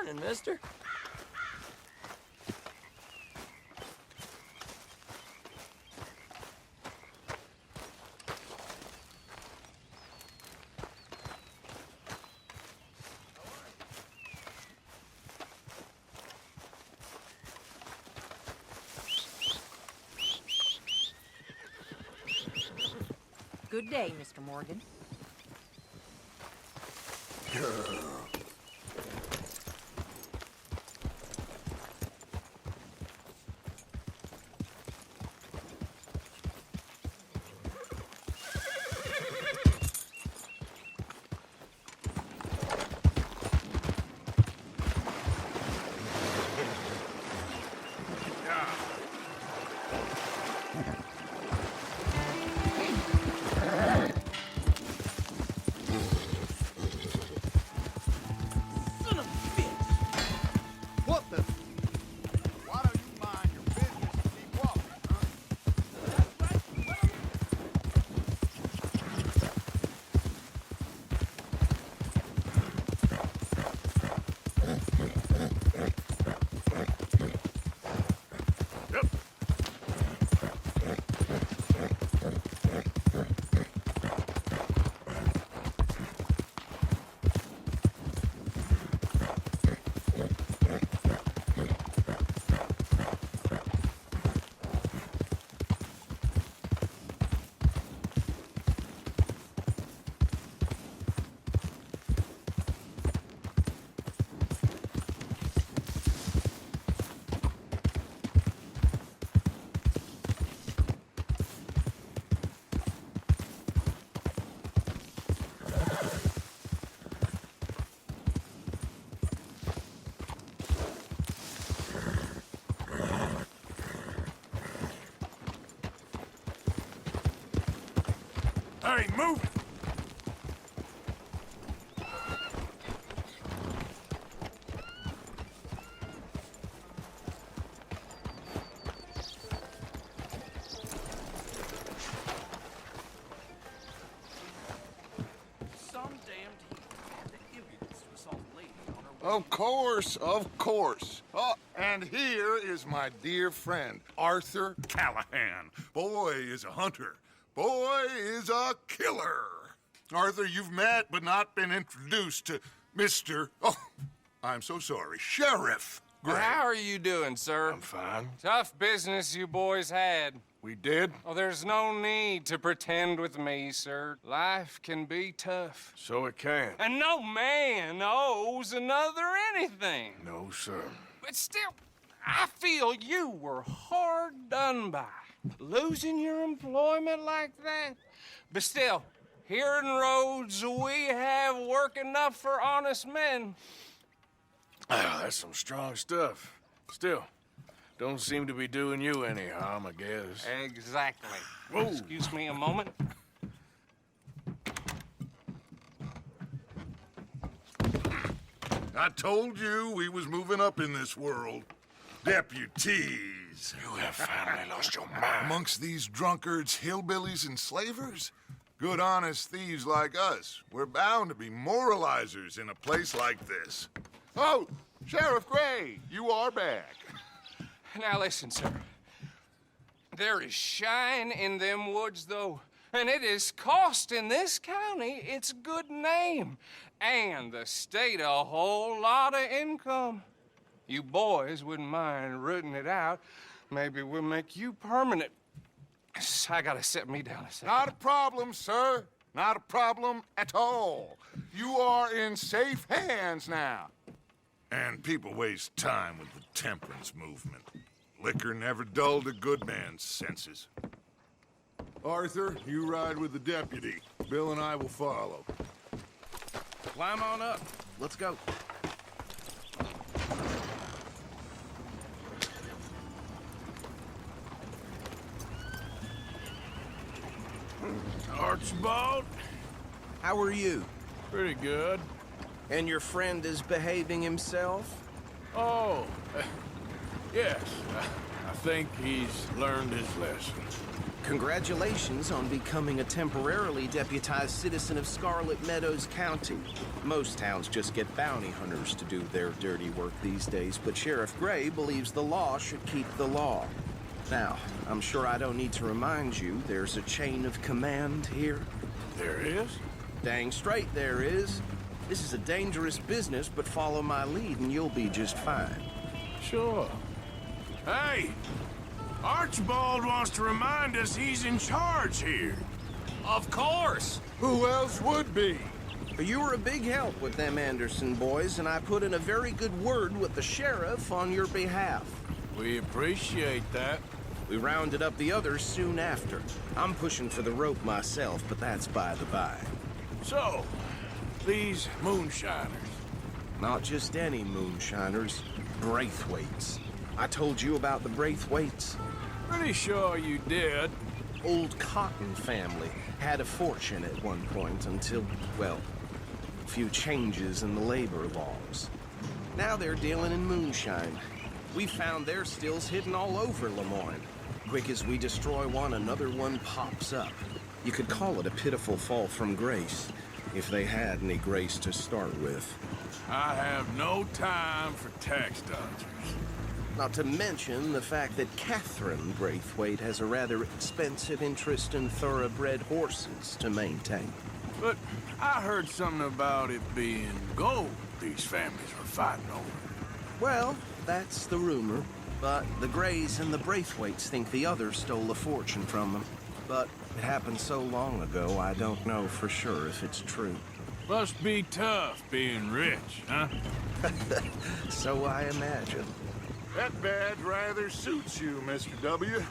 Morning, mister. Good day, Mr. Morgan. Son of a bitch! What the? Why don't you mind your business and keep walking, huh? Hey, move it! Some damned heathen had the impudence to assault a lady on her way. Of course, of course. Oh, and here is my dear friend, Arthur. Callahan. Boy is a hunter. Boy is a killer. Arthur, you've met but not been introduced to Mr. Oh, I'm so sorry, Sheriff Gray. How are you doing, sir? I'm fine. Tough business you boys had. We did? Oh, there's no need to pretend with me, sir. Life can be tough. So it can. And no man owes another anything. No, sir. But still, I feel you were hard done by. Losing your employment like that. But still, here in Rhodes, we have work enough for honest men. Ah, that's some strong stuff. Still, don't seem to be doing you any harm, I guess. Exactly. Whoa. Excuse me a moment. I told you we was moving up in this world. Deputies. You have finally lost your mind. Amongst these drunkards, hillbillies, and slavers? Good, honest thieves like us. We're bound to be moralizers in a place like this. Oh, Sheriff Gray, you are back. Now listen, sir. There is shine in them woods, though, and it is costing this county its good name and the state a whole lot of income. You boys wouldn't mind rooting it out. Maybe we'll make you permanent. I gotta sit me down a second. Not a problem, sir. Not a problem at all. You are in safe hands now. And people waste time with the temperance movement. Liquor never dulled a good man's senses. Arthur, you ride with the deputy. Bill and I will follow. Climb on up. Let's go. Archibald? How are you? Pretty good. And your friend is behaving himself? Oh, yes. I think he's learned his lesson. Congratulations on becoming a temporarily deputized citizen of Scarlet Meadows County. Most towns just get bounty hunters to do their dirty work these days, but Sheriff Gray believes the law should keep the law. Now, I'm sure I don't need to remind you there's a chain of command here. There is? Dang straight there is. This is a dangerous business, but follow my lead and you'll be just fine. Sure. Hey! Archibald wants to remind us he's in charge here. Of course! Who else would be? You were a big help with them Anderson boys, and I put in a very good word with the sheriff on your behalf. We appreciate that. We rounded up the others soon after. I'm pushing for the rope myself, but that's by the by. So, these moonshiners. Not just any moonshiners, Braithwaites. I told you about the Braithwaites. Pretty sure you did. Old Cotton family had a fortune at one point until, well, a few changes in the labor laws. Now they're dealing in moonshine. We found their stills hidden all over Lemoyne. Quick as we destroy one, another one pops up. You could call it a pitiful fall from grace, if they had any grace to start with. I have no time for tax dodgers. Not to mention the fact that Catherine Braithwaite has a rather expensive interest in thoroughbred horses to maintain. But I heard something about it being gold these families were fighting over. Well, that's the rumor. But the Grays and the Braithwaites think the others stole a fortune from them. But it happened so long ago, I don't know for sure if it's true. Must be tough being rich, huh? So I imagine. That badge rather suits you, Mr. W.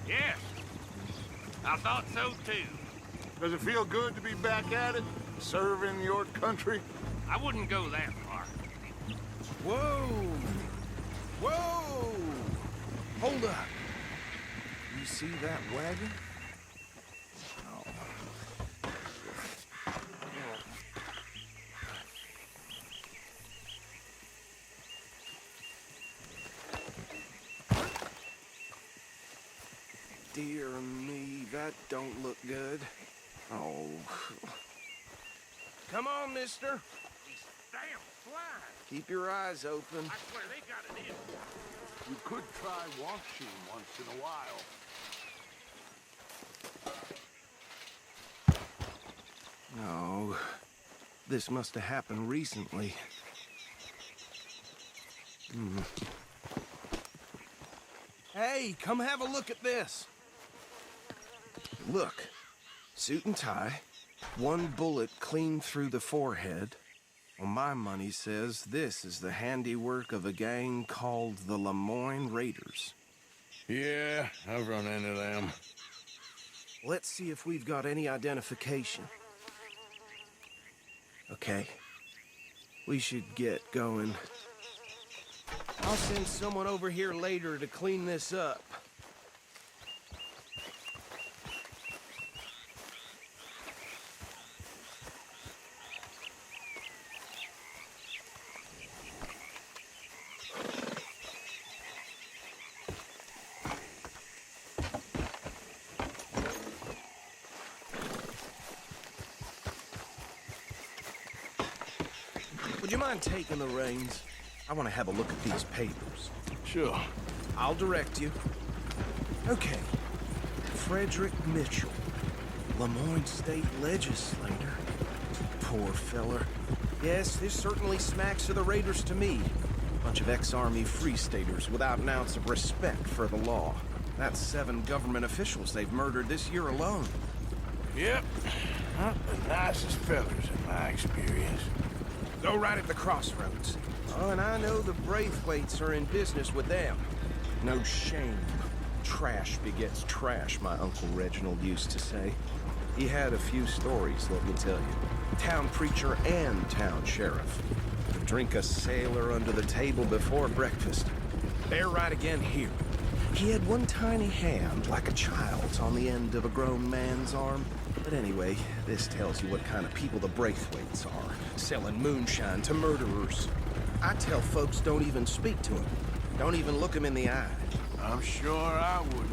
Yes. I thought so too. Does it feel good to be back at it? Serving your country? I wouldn't go that far. Whoa! Whoa! Hold up. You see that wagon? Dear me, that don't look good. Oh. Come on, mister. These damn flies. Keep your eyes open. I swear they got it in. You could try washing once in a while. No. This must have happened recently. Hey, come have a look at this. Look. Suit and tie. One bullet clean through the forehead. Well, my money says this is the handiwork of a gang called the Lemoyne Raiders. Yeah, I've run into them. Let's see if we've got any identification. Okay. We should get going. I'll send someone over here later to clean this up. Would you mind taking the reins? I want to have a look at these papers. Sure. I'll direct you. Okay. Frederick Mitchell, Lemoyne State Legislator. Poor feller. Yes, this certainly smacks of the Raiders to me. Bunch of ex-Army Free Staters without an ounce of respect for the law. That's 7 government officials they've murdered this year alone. Yep. Not the nicest fellers in my experience. Go right at the crossroads. Oh, and I know the Braithwaites are in business with them. No shame. Trash begets trash, my Uncle Reginald used to say. He had a few stories, let me tell you. Town preacher and town sheriff. Could drink a sailor under the table before breakfast. They're right again here. He had one tiny hand, like a child's, on the end of a grown man's arm. But anyway, this tells you what kind of people the Braithwaites are, selling moonshine to murderers. I tell folks don't even speak to him. Don't even look him in the eye. I'm sure I wouldn't.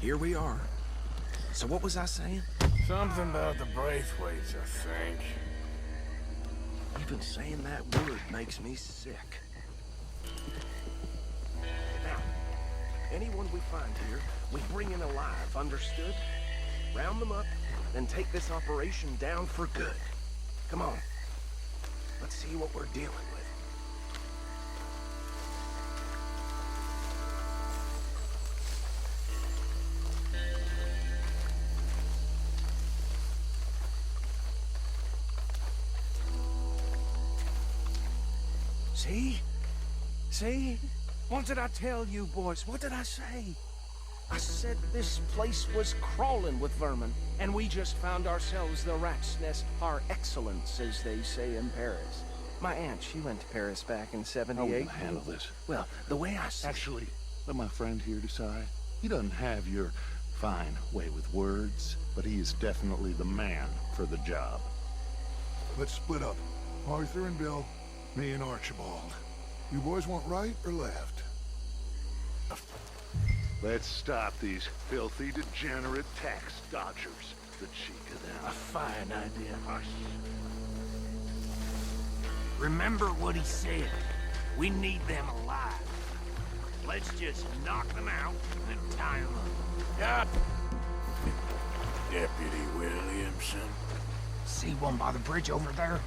here we are. So what was I saying? Something about the Braithwaites, I think. Even saying that word makes me sick. Now, anyone we find here, we bring in alive, understood? Round them up, then take this operation down for good. Come on. Let's see what we're dealing with. See? See? What did I tell you, boys? What did I say? I said this place was crawling with vermin, and we just found ourselves the rat's nest par excellence, as they say in Paris. My aunt, she went to Paris back in '78. How are we gonna handle this? Well, the way I see Actually, let my friend here decide. He doesn't have your fine way with words, but he is definitely the man for the job. Let's split up. Arthur and Bill, me and Archibald. You boys want right or left? Let's stop these filthy, degenerate tax dodgers. The cheek of them. A fine idea. Remember what he said. We need them alive. Let's just knock them out and tie them up. God. Deputy Williamson. See one by the bridge over there?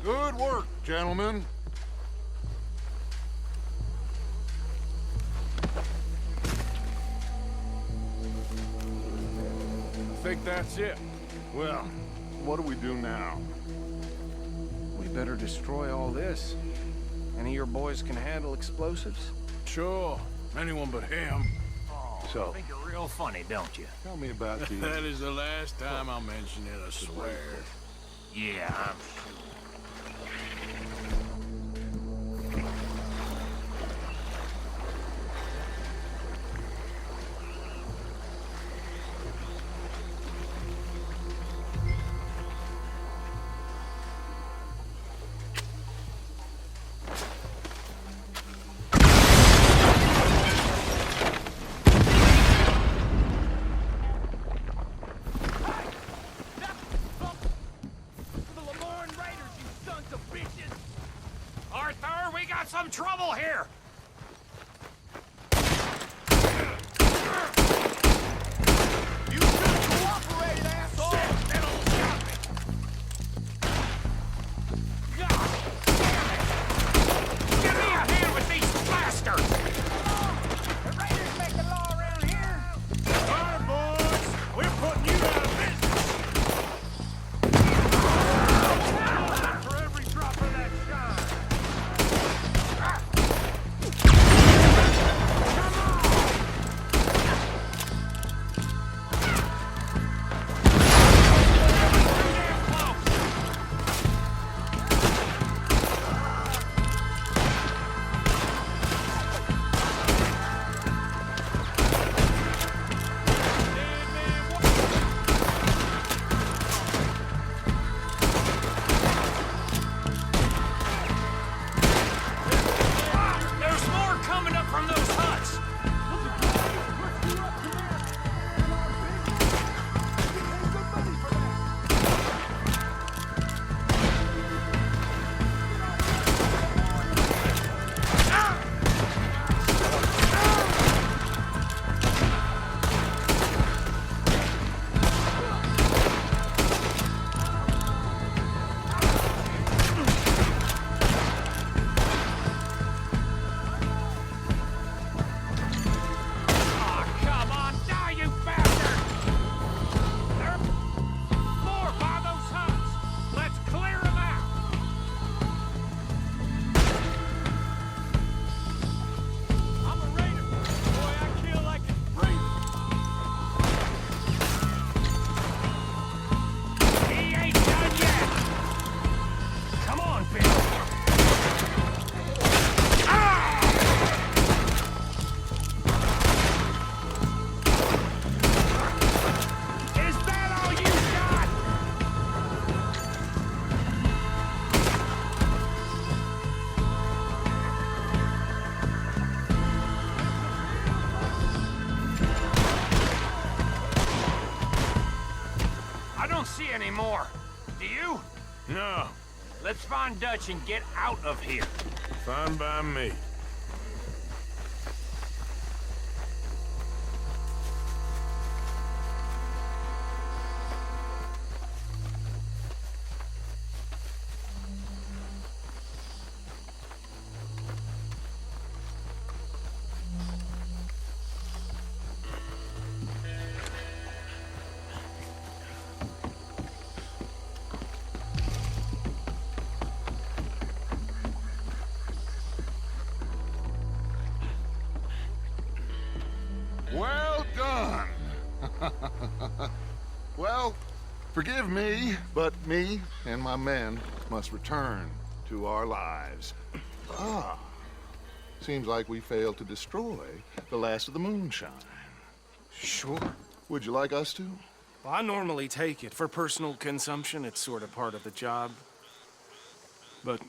Good work, gentlemen. I think that's it. Well, what do we do now? we better destroy all this. Any of your boys can handle explosives? Sure. Anyone but him. So, Think you're real funny, don't you? tell me about these. That is the last time I'll mention it, I swear. Yeah, I'm sure. The Lamorne Raiders see any more. Do you? No, Let's find Dutch and get out of here. fine by me. Well done. Well, forgive me, but me and my men must return to our lives. Ah, seems like we failed to destroy the last of the moonshine. Sure. Would you like us to? Well, I normally take it. For personal consumption, it's sort of part of the job. But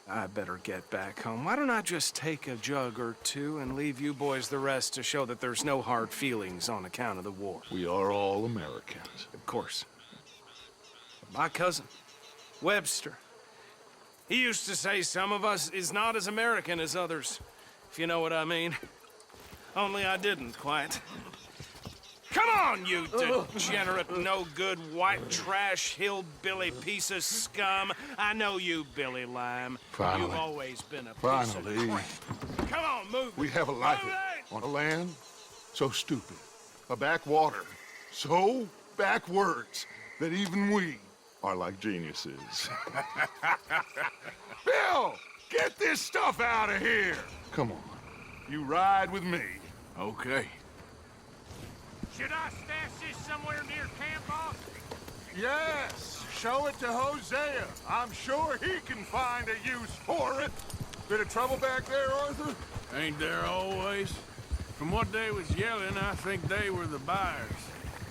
I better get back home. Why don't I just take a jug or two and leave you boys the rest to show that there's no hard feelings on account of the war? We are all Americans. Of course. My cousin, Webster, he used to say some of us is not as American as others, if you know what I mean. Only I didn't quite. Come on, you degenerate, no-good, white trash, hillbilly piece of scum. I know you, Billy Lime. Finally. You've always been a piece Finally. of crap. Come on, move. We have a life Move it! on a land so stupid, a backwater so backwards that even we are like geniuses. Bill, get this stuff out of here. Come on, you ride with me. Okay. Should I stash this somewhere near camp, boss? Yes, show it to Hosea. I'm sure he can find a use for it. Bit of trouble back there, Arthur? Ain't there always? From what they was yelling, I think they were the buyers.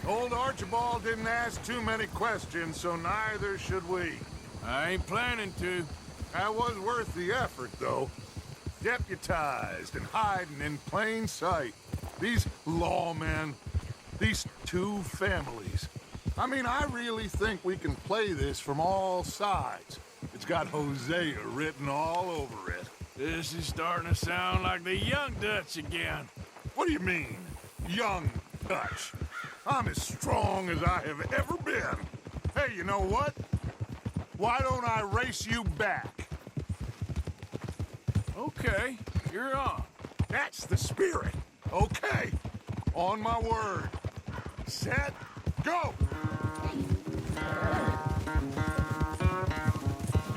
Old Archibald didn't ask too many questions, so neither should we. I ain't planning to. That was worth the effort, though. Deputized and hiding in plain sight. These lawmen, these two families. I mean, I really think we can play this from all sides. It's got Hosea written all over it. This is starting to sound like the young Dutch again. What do you mean, young Dutch? I'm as strong as I have ever been. Hey, you know what? Why don't I race you back? Okay, you're on. That's the spirit. Okay, on my word. Set, go!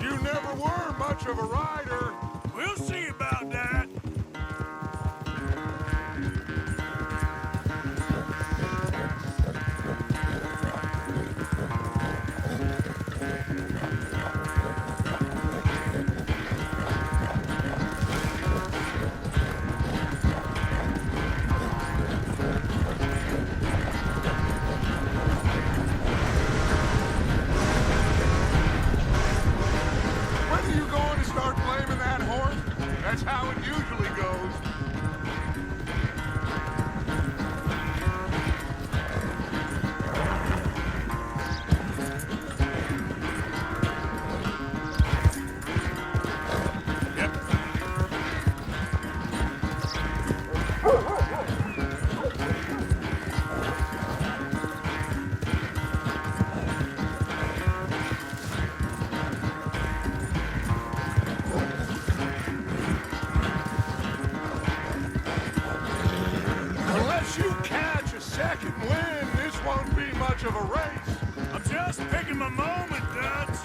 You never were much of a rider. We'll see about that. When are you going to start blaming that horse? That's how it usually goes. Unless you catch a second wind, this won't be much of a race. I'm just picking my moment, Dutch.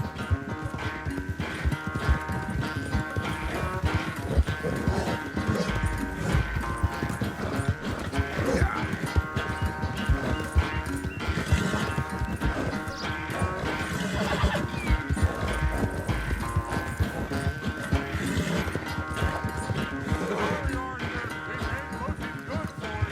Sorry, Arthur. It ain't looking good for you.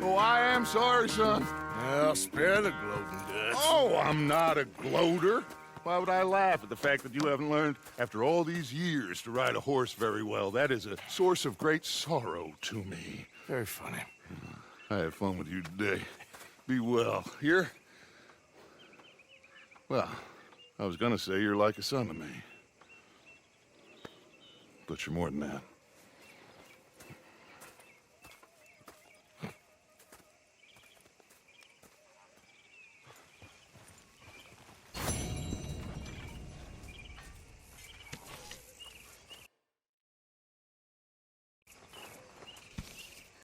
Oh, I am sorry, son. Well, spare the gloating guts. Oh, I'm not a gloater. Why would I laugh at the fact that you haven't learned, after all these years, to ride a horse very well? That is a source of great sorrow to me. Very funny. I had fun with you today. Be well. Here? Well, I was gonna say you're like a son to me. But you're more than that.